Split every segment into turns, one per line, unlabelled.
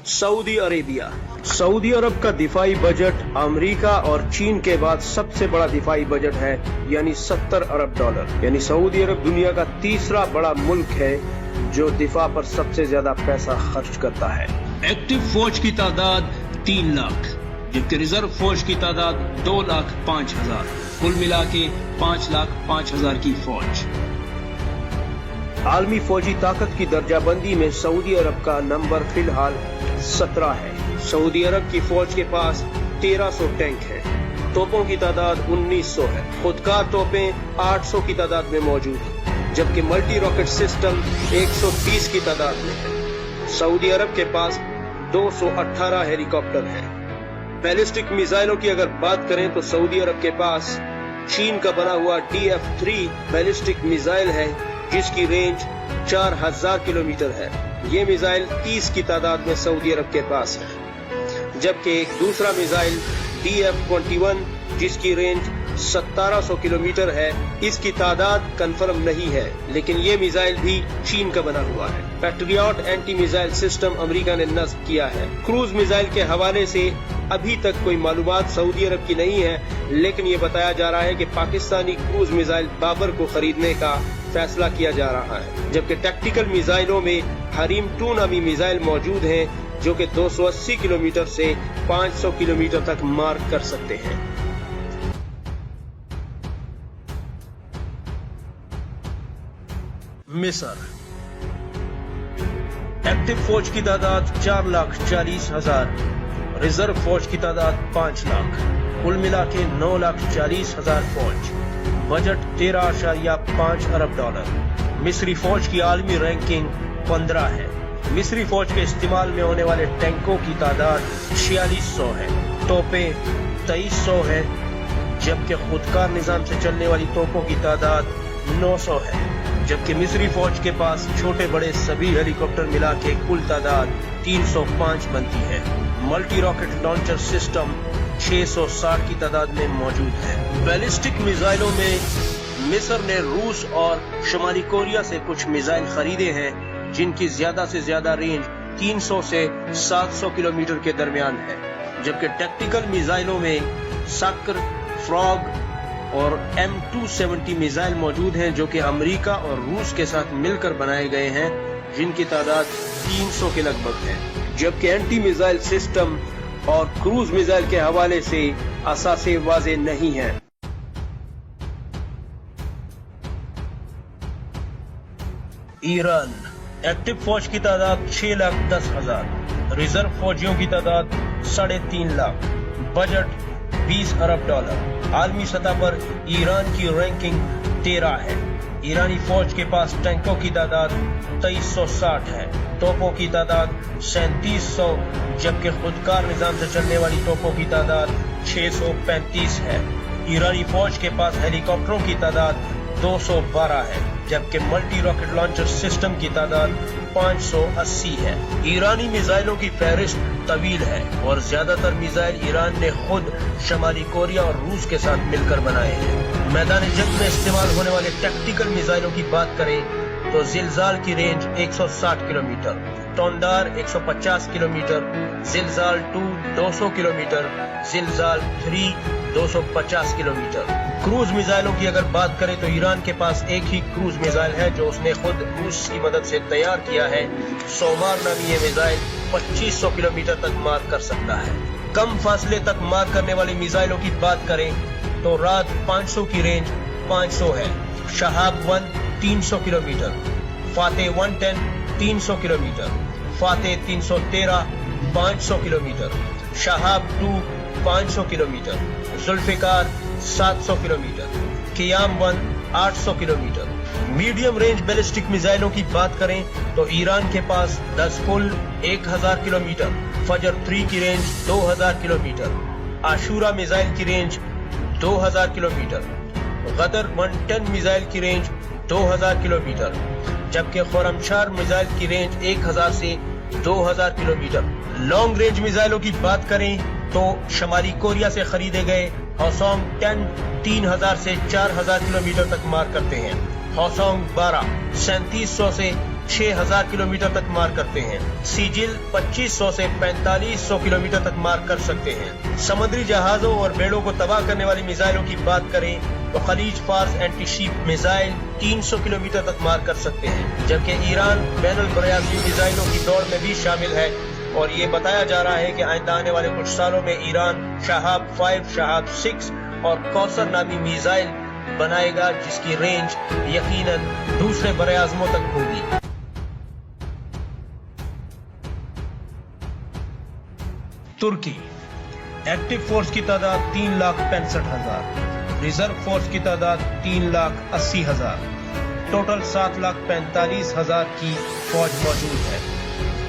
Saudi Arabia. Saudi अरब का दिफाई budget America और चीन के बाद सबसे बड़ा दिफाई बजट है, यानी $70 अरब। यानी सऊदी अरब दुनिया का तीसरा बड़ा मुल्क है जो दिफा पर सबसे ज्यादा पैसा खर्च करता है।
एक्टिव फौज की तादाद 3 लाख, जबकि रिजर्व फौज की तादाद 2,05,000, कुल मिला के 5,05,000 की फौज।
आलमी फौजी ताकत की दर्जाबंदी में सऊदी अरब का नंबर फिलहाल 17 है। सऊदी अरब की फौज के पास 1300 टैंक हैं, तोपों की तादाद 1900 है, खुदकार तोपें 800 की तादाद में मौजूद हैं, जबकि मल्टी रॉकेट सिस्टम 130 की तादाद में है। सऊदी अरब के पास 218 हेलीकॉप्टर हैं। बैलिस्टिक मिसाइलों की अगर बात करें तो सऊदी अरब के पास चीन का बना हुआ DF-3 बैलिस्टिक मिसाइल है, जिसकी रेंज 4000 किलोमीटर है। ये मिसाइल 30 की तादाद में सऊदी अरब के पास है, जबकि एक दूसरा मिसाइल DF-21 जिसकी रेंज 1700 किलोमीटर है, इसकी तादाद कंफर्म नहीं है, लेकिन ये मिसाइल भी चीन का बना हुआ है। Patriot anti missile system America ने नस्ब किया है। क्रूज मिसाइल के हवाले से अभी तक कोई मालूमात सऊदी अरब की नहीं है, लेकिन ये बताया जा रहा है कि पाकिस्तानी क्रूज मिसाइल बाबर को खरीदने का फैसला किया जा रहा है, जबकि टैक्टिकल मिसाइलों में हरीम 2 नामी मिसाइल मौजूद हैं, जो कि 280 किलोमीटर से 500 किलोमीटर तक मार कर सकते हैं। मिस्र। एक्टिव फौज की तादाद 4,40,000, रिजर्व फौज की तादाद 5 लाख, कुल मिला के 9,40,000 फौज। बजट $13.5 अरब। मिस्री फौज की आलमी रैंकिंग 15 है। मिस्री फौज के इस्तेमाल में होने वाले टैंकों की तादाद 4600 है, तोपें 2300 है, जबकि खुदकार निजाम से चलने वाली तोपों की तादाद 900 है, जबकि मिस्री फौज के पास छोटे बड़े सभी हेलीकॉप्टर मिला के कुल तादाद 305 बनती है। मल्टी रॉकेट लॉन्चर सिस्टम 660 की तादाद में मौजूद है। बैलिस्टिक मिसाइलों में मिस्र ने रूस और शुमाली कोरिया से कुछ मिसाइल खरीदे हैं, जिनकी ज्यादा से ज्यादा रेंज 300 से 700 किलोमीटर के दरमियान है, जबकि टैक्टिकल मिसाइलों में सक्र, फ्रॉग और M270 मिसाइल मौजूद हैं, जो कि अमेरिका और रूस के साथ मिलकर बनाए गए हैं, जिनकी तादाद 300 के लगभग है। जबकि एंटी मिसाइल सिस्टम और क्रूज मिसाइल के हवाले से असासे वाज़े नहीं है। ईरान। एक्टिव फौज की तादाद 6,10,000, रिजर्व फौजियों की तादाद 3.5 लाख, बजट $20 अरब। आलमी सतह पर ईरान की रैंकिंग 13 है। ईरानी फौज के पास टैंकों की तादाद 2360 है, तोपों की तादाद 3700, जबकि खुदकार निजाम से चलने वाली तोपों की तादाद 635 है। ईरानी फौज के पास हेलीकॉप्टरों की तादाद 212 है, जबकि मल्टी रॉकेट लॉन्चर सिस्टम की तादाद 580 है। ईरानी मिसाइलों की फहरिस्त तवील है और ज्यादातर मिसाइल ईरान ने खुद शुमाली कोरिया और रूस के साथ मिलकर बनाए हैं। मैदान जंग में इस्तेमाल होने वाले टैक्टिकल मिसाइलों की बात करें तो जिलजाल की range 160 kilometre, Tondar 150 kilometre, Zilzal 2 200 kilometre, Zilzal 3 250 kilometre. Cruise मिसाइलों की अगर बात करें तो ईरान के पास एक ही क्रूज मिसाइल है, जो उसने खुद रूस की मदद से तैयार किया है। सोमार नामी ये मिसाइल 2500 किलोमीटर तक मार कर सकता है। कम फासले तक मार करने वाली मिसाइलों की बात करें तो रात 500 की रेंज 500 है, Shahab 1 300 kilometre, Fateh 110 300 kilometre, Fateh 313 500 kilometre, Shahab 2 500 kilometre, Zulfiqar 700 kilometre, Qiam 1 800 kilometre. Medium range ballistic मिसाइलों की बात करें तो ईरान के पास 10 पुल 1000 किलोमीटर, फजर 3 की रेंज 2000 किलोमीटर, आशूरा मिसाइल की रेंज 2000 किलोमीटर, गदर 110 मिसाइल की रेंज 2000 किलोमीटर, जबकि खुरमशार मिसाइल की रेंज 1000 से 2000 किलोमीटर। लॉन्ग रेंज मिसाइलों की बात करें तो शुमाली कोरिया से खरीदे गए हौसोंग 10 3000 से 4000 किलोमीटर तक मार करते हैं। हौसोंग 12 3700 से 6000 किलोमीटर तक मार करते हैं। सीजिल 2500 से 4500 किलोमीटर तक मार कर सकते हैं। समुद्री जहाजों और बेड़ों को तबाह करने वाली मिसाइलों की बात करें तो Khalij Fars anti ship missile 300 kilometre तक मार कर सकते हैं, जबकि ईरान बैनुल बराज़ी मिसाइलों की दौड़ में भी शामिल है। और ये बताया जा रहा है कि आइंदा आने वाले कुछ सालों में ईरान शहाब 5, शहाब 6 और कौसर नामी मिसाइल बनाएगा, जिसकी रेंज यकीनन दूसरे बराआज़मों तक होगी। तुर्की एक्टिव फोर्स की तादाद 3,65,000, रिजर्व फोर्स की तादाद 3,80,000, टोटल 7,45,000 की फौज मौजूद है।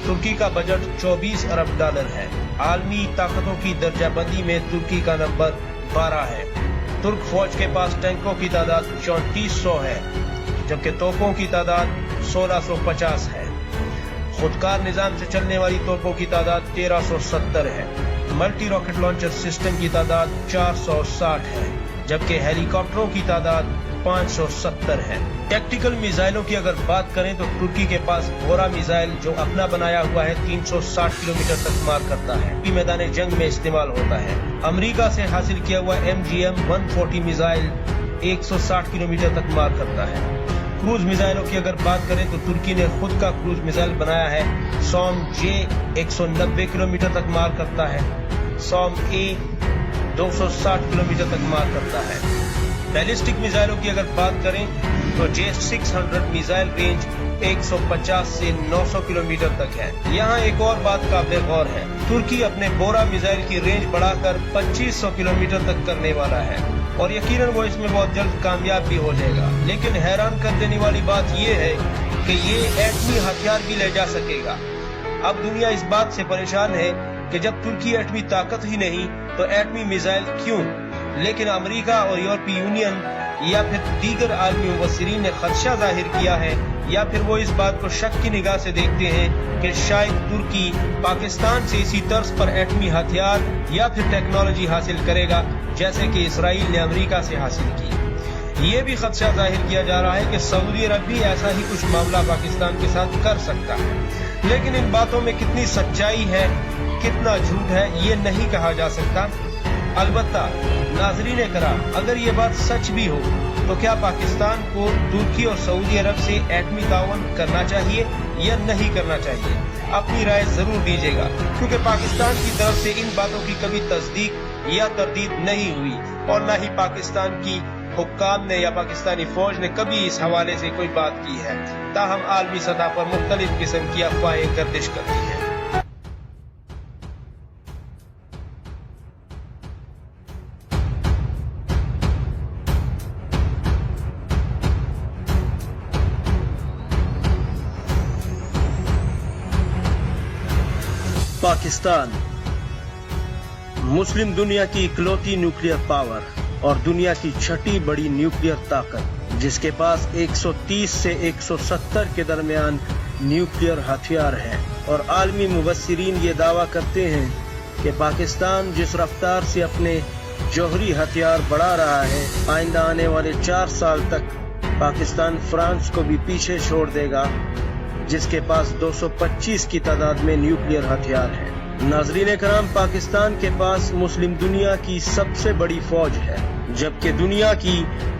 तुर्की का बजट 24 अरब डॉलर है। आलमी ताकतों की दर्जाबंदी में तुर्की का नंबर 12 है। तुर्क फौज के पास टैंकों की तादाद 3400 है, जबकि तोपों की तादाद 1650 है। खुदकार निजाम से चलने वाली तोपों की तादाद 1370 है। मल्टी रॉकेट लॉन्चर सिस्टम की तादाद 460 है, जबकि हेलीकॉप्टरों की तादाद 570 है। टैक्टिकल मिसाइलों की अगर बात करें तो तुर्की के पास बोरा मिसाइल जो अपना बनाया हुआ है 360 किलोमीटर तक मार करता है, भी मैदान जंग में इस्तेमाल होता है। अमेरिका से हासिल किया हुआ MGM-140 मिसाइल 160 किलोमीटर तक मार करता है। क्रूज मिसाइलों की अगर बात करें तो तुर्की ने खुद का क्रूज मिसाइल बनाया है। सॉम J 190 किलोमीटर तक मार करता है। सॉम A 260 किलोमीटर तक मार करता है। बैलिस्टिक मिसाइलों की अगर बात करें तो J600 मिसाइल रेंज 150 से 900 किलोमीटर तक है। यहाँ एक और बात काबिल गौर है, तुर्की अपने बोरा मिसाइल की रेंज बढ़ाकर 2500 किलोमीटर तक करने वाला है और यकीनन वो इसमें बहुत जल्द कामयाब भी हो जाएगा। लेकिन हैरान कर देने वाली बात ये है कि ये एटमी हथियार भी ले जा सकेगा। अब दुनिया इस बात से परेशान है कि जब तुर्की एटमी ताकत ही नहीं तो एटमी मिसाइल क्यों? लेकिन अमेरिका और यूरोपीय यूनियन या फिर दीगर आलमी मुबस्सिरीन ने खदशा जाहिर किया है, या फिर वो इस बात को शक की निगाह से देखते हैं कि शायद तुर्की पाकिस्तान से इसी तर्ज पर एटमी हथियार या फिर टेक्नोलॉजी हासिल करेगा जैसे कि इसराइल ने अमेरिका से हासिल की। ये भी खदशा जाहिर किया जा रहा है कि सऊदी अरब भी ऐसा ही कुछ मामला पाकिस्तान के साथ कर सकता है। लेकिन इन बातों में कितनी सच्चाई है, कितना झूठ है, ये नहीं कहा जा सकता। अलबत्ता नाज़रीन कराम, अगर ये बात सच भी हो तो क्या पाकिस्तान को तुर्की और सऊदी अरब से एटमी ताउन करना चाहिए या नहीं करना चाहिए? अपनी राय जरूर दीजिएगा, क्योंकि पाकिस्तान की तरफ से इन बातों की कभी तस्दीक या तरदीद नहीं हुई और न ही पाकिस्तान की हुक्काम ने या पाकिस्तानी फौज ने कभी इस हवाले से कोई बात की है। ताहम आलमी सतह पर मुख्तलिफ किस्म की अफवाहें गर्दिश करती हैं। पाकिस्तान मुस्लिम दुनिया की इकलौती न्यूक्लियर पावर और दुनिया की छठी बड़ी न्यूक्लियर ताकत, जिसके पास 130 से 170 के दरमियान न्यूक्लियर हथियार है। और आलमी मुबस्सिरीन ये दावा करते हैं कि पाकिस्तान जिस रफ्तार से अपने जौहरी हथियार बढ़ा रहा है, आइंदा आने वाले 4 साल तक पाकिस्तान फ्रांस को भी पीछे छोड़ देगा, जिसके पास 225 की तादाद में न्यूक्लियर हथियार है। नाज़रीन कराम, पाकिस्तान के पास मुस्लिम दुनिया की सबसे बड़ी फौज है, जबकि दुनिया की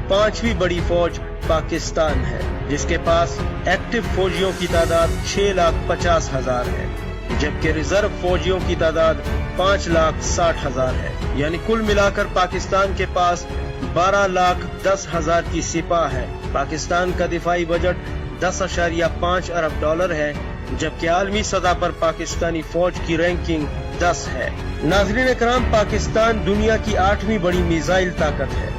5वीं बड़ी फौज पाकिस्तान है, जिसके पास एक्टिव फौजियों की तादाद 6,50,000 है, जबकि रिजर्व फौजियों की तादाद 5,60,000 है। यानी कुल मिलाकर पाकिस्तान के पास 12,10,000 की सिपाह है। पाकिस्तान का दिफाई बजट 10.5 अरब डॉलर है, जबकि आलमी सतह पर पाकिस्तानी फौज की रैंकिंग 10 है। नाज़रीन कराम, पाकिस्तान दुनिया की 8वीं बड़ी मिसाइल ताकत है।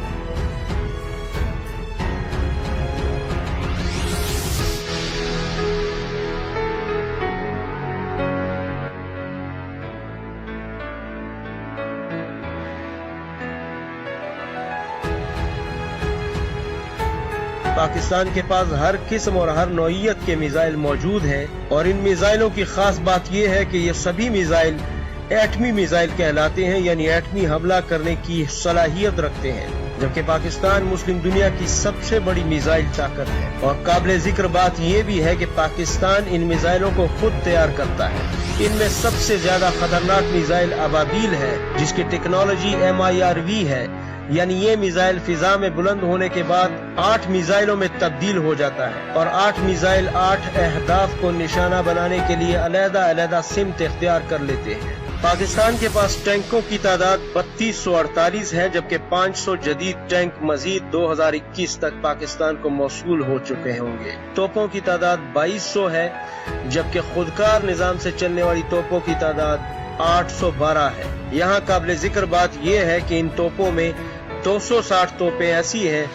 पाकिस्तान के पास हर किस्म और हर नौइयत के मिसाइल मौजूद हैं और इन मिसाइलों की खास बात यह है कि ये सभी मिसाइल एटमी मिसाइल कहलाते हैं, यानी एटमी हमला करने की सलाहियत रखते हैं। जबकि पाकिस्तान मुस्लिम दुनिया की सबसे बड़ी मिसाइल ताकत है। और काबिल जिक्र बात यह भी है कि पाकिस्तान इन मिसाइलों को खुद तैयार करता है। इनमें सबसे ज्यादा खतरनाक मिसाइल अबाबील है, जिसकी टेक्नोलॉजी MIRV है, यानी ये मिसाइल फिजा में बुलंद होने के बाद 8 मिसाइलों में तब्दील हो जाता है और 8 मिसाइल 8 अहदाफ को निशाना बनाने के लिए अलग-अलग सिमत इख्तियार कर लेते हैं। पाकिस्तान के पास टैंकों की तादाद 3248 है, जबकि 500 जदीद टैंक मजीद 2021 तक पाकिस्तान को मौसूल हो चुके होंगे। तोपों की तादाद 2200 है, जबकि खुदकार निजाम से चलने वाली तोपों की तादाद 812 है। यहाँ काबिल जिक्र बात यह है कि इन तोपों में 260 तोपें ऐसी हैं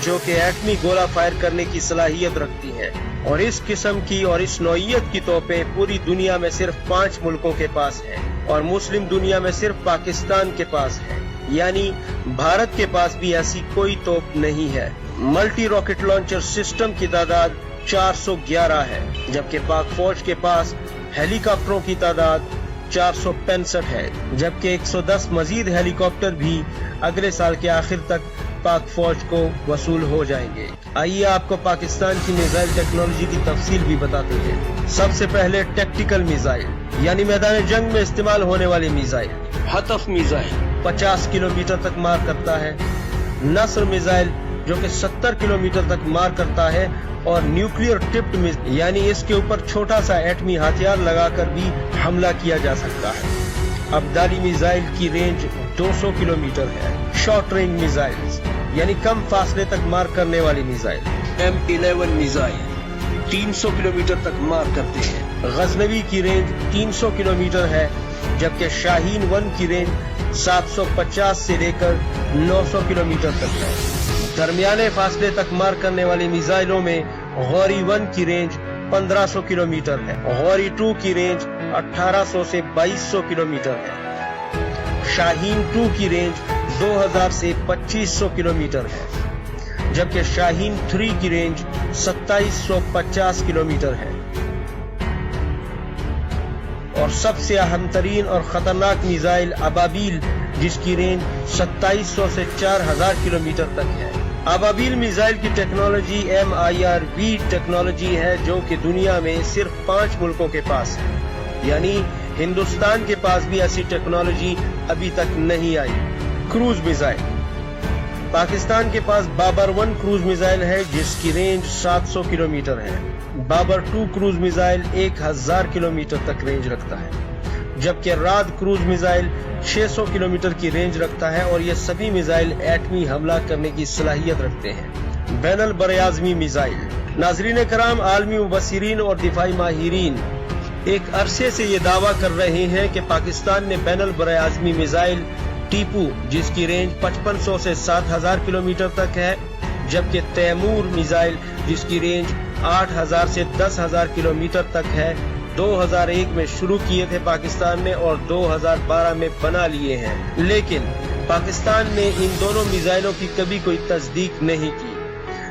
जो कि एटमी गोला फायर करने की सलाहियत रखती हैं, और इस किस्म की और इस नौइयत की तोपें पूरी दुनिया में सिर्फ 5 मुल्कों के पास हैं और मुस्लिम दुनिया में सिर्फ पाकिस्तान के पास है, यानी भारत के पास भी ऐसी कोई तोप नहीं है। मल्टी रॉकेट लॉन्चर सिस्टम की तादाद 411 है, जबकि पाक फौज के पास हेलीकॉप्टरों की तादाद 465 है, जबकि 110 मजीद हेलीकॉप्टर भी अगले साल के आखिर तक पाक फौज को वसूल हो जाएंगे। आइए आपको पाकिस्तान की मिसाइल टेक्नोलॉजी की तफसील भी बताते हैं। सबसे पहले टैक्टिकल मिसाइल, यानी मैदान जंग में इस्तेमाल होने वाली मिसाइल। हतफ मिसाइल 50 किलोमीटर तक मार करता है। नस्र मिसाइल जो कि 70 किलोमीटर तक मार करता है, और न्यूक्लियर टिप्ड मिसाइल, यानी इसके ऊपर छोटा सा एटमी हथियार लगाकर भी हमला किया जा सकता है। अब्दाली मिसाइल की रेंज 200 किलोमीटर है। शॉर्ट रेंज मिसाइल्स, यानी कम फासले तक मार करने वाली मिसाइल। M11 मिसाइल 300 किलोमीटर तक मार करते हैं। गजनवी की रेंज 300 किलोमीटर है, जबकि शाहीन 1 की रेंज 750 से लेकर 900 किलोमीटर तक है। दरमियाने फासले तक मार करने वाली मिसाइलों में गौरी 1 की रेंज 1500 किलोमीटर है। गौरी 2 की रेंज 1800 से 2200 किलोमीटर है। शाहीन 2 की रेंज 2000 से 2500 किलोमीटर है, जबकि शाहीन 3 की रेंज 2750 किलोमीटर है। और सबसे अहम तरीन और खतरनाक मिसाइल अबाबील, जिसकी रेंज 2700 से 4000 किलोमीटर तक है। अबाबील मिसाइल की टेक्नोलॉजी MIRV टेक्नोलॉजी है, जो कि दुनिया में सिर्फ 5 मुल्कों के पास है, यानी हिंदुस्तान के पास भी ऐसी टेक्नोलॉजी अभी तक नहीं आई। क्रूज मिसाइल, पाकिस्तान के पास बाबर 1 क्रूज मिसाइल है, जिसकी रेंज 700 किलोमीटर है। बाबर 2 क्रूज मिसाइल 1000 किलोमीटर तक रेंज रखता है, जबकि राद क्रूज मिसाइल 600 किलोमीटर की रेंज रखता है, और ये सभी मिसाइल एटमी हमला करने की सलाहियत रखते हैं। बैनुल बरआज़मी मिसाइल, नाज़रीन कराम, आलमी मुबस्सिरीन और दिफाई माहिरीन एक अरसे से ये दावा कर रहे हैं कि पाकिस्तान ने बैनुल बरआज़मी मिसाइल टीपू, जिसकी रेंज 5500 से 7000 किलोमीटर तक है, जबकि तैमूर मिसाइल, जिसकी रेंज 8000 से 10000 किलोमीटर तक है, 2001 में शुरू किए थे पाकिस्तान ने और 2012 में बना लिए हैं। लेकिन पाकिस्तान ने इन दोनों मिसाइलों की कभी कोई तस्दीक नहीं की।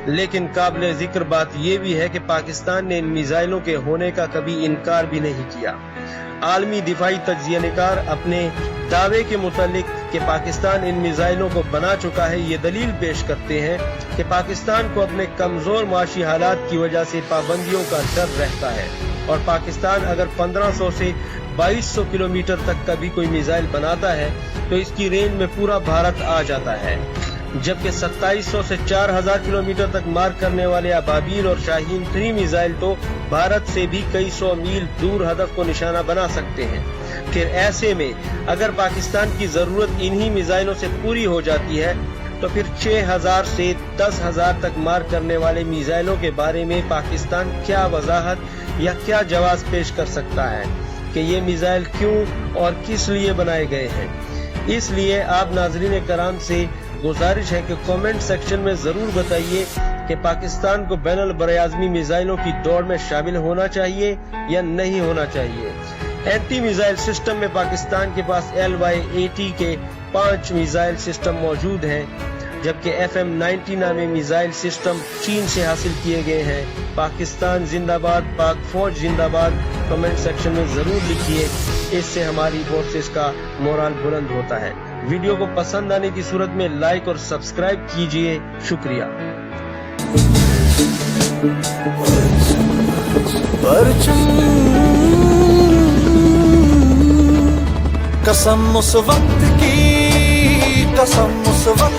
लेकिन काबिल जिक्र बात यह भी है कि पाकिस्तान ने इन मिसाइलों के होने का कभी इनकार भी नहीं किया। आलमी दिफाई तज्जियानिकार अपने दावे के मुतालिक कि पाकिस्तान इन मिसाइलों को बना चुका है, ये दलील पेश करते हैं कि पाकिस्तान को अपने कमजोर माशी हालात की वजह से पाबंदियों का डर रहता है, और पाकिस्तान अगर 1500 से 2200 किलोमीटर तक का भी कोई मिसाइल बनाता है तो इसकी रेंज में पूरा भारत आ जाता है, जबकि 2700 से 4000 किलोमीटर तक मार करने वाले अबाबील और शाहीन 3 मिसाइल तो भारत से भी कई 100 मील दूर हदफ को निशाना बना सकते हैं। फिर ऐसे में अगर पाकिस्तान की जरूरत इन्हीं मिसाइलों से पूरी हो जाती है तो फिर 6000 से 10000 तक मार करने वाले मिसाइलों के बारे में पाकिस्तान क्या वजाहत या क्या जवाब पेश कर सकता है कि ये मिसाइल क्यों और किस लिए बनाए गए हैं। इसलिए आप नाज़रीन कराम से गुजारिश है कि कमेंट सेक्शन में जरूर बताइए कि पाकिस्तान को बैनुल बरआज़मी मिसाइलों की दौड़ में शामिल होना चाहिए या नहीं होना चाहिए। एंटी मिसाइल सिस्टम में पाकिस्तान के पास LY-80 के 5 मिसाइल सिस्टम मौजूद हैं, जबकि FM-90 नामी मिसाइल सिस्टम चीन से हासिल किए गए हैं। पाकिस्तान जिंदाबाद, पाक फौज जिंदाबाद कमेंट सेक्शन में जरूर लिखिए, इससे हमारी फोर्सेस का मोराल बुलंद होता है। वीडियो को पसंद आने की सूरत में लाइक और सब्सक्राइब कीजिए। शुक्रिया।
कसम उस वक्त की, कसम उस वक्त